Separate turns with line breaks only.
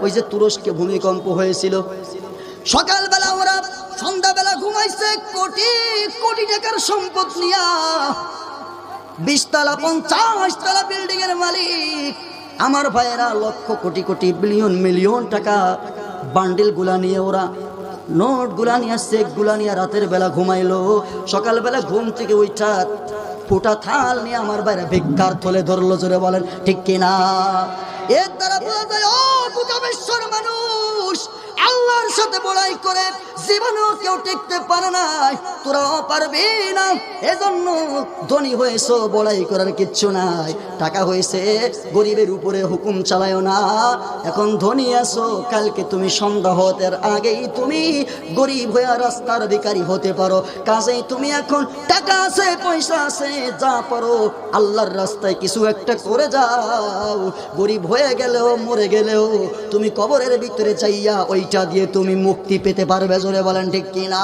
ওই যে তুরস্কে ভূমিকম্প হয়েছিল, সকালবেলা ওরা সন্ধ্যাবেলা ঘুমাইছে কোটি কোটি টাকার সম্পদ নিয়া, 20 তলা 50 তলা বিল্ডিং এর মালিক। আমার ভাইয়েরা লক্ষ কোটি কোটি বিলিয়ন মিলিয়ন টাকা বান্ডিল গুলা নিয়ে, ওরা নোট গুলা নিয়ে, চেক গুলা নিয়ে রাতের বেলা ঘুমাইলো। সকালবেলা ঘুম থেকে ওইটা ফুটা থাল নিয়ে আমার বাইরে ভিক্ষার থলে ধরলো। জোরে বলেন ঠিক কিনা? এর দ্বারা বোঝা যায় ও গোটা বিশ্বের মানুষ আল্লাহর সাথে বড়াই করে জীবনেও কেউ টিকতে পারে না, তোরাও পারবি না। এজন্য ধনী হয়েছো, বড়াই করার কিচ্ছু নাই। টাকা হয়েছে, গরিবের উপরে হুকুম চালায়ও না। এখন ধনী আছো, কালকে তুমি সন্ধ্যা হতে আগেই তুমি গরিব হয়ে রাস্তার ভিখারি হতে পারো। কাজেই তুমি এখন টাকা আছে, পয়সা আছে, যা পারো আল্লাহর রাস্তায় কিছু একটা করে যাও। গরিব হয়ে গেলেও মরে গেলেও তুমি কবরের ভিতরে চাইয়া ওইটা দিয়ে তুমি মুক্তি পেতে পারবে। জোরে বলেন ঠিক কিনা?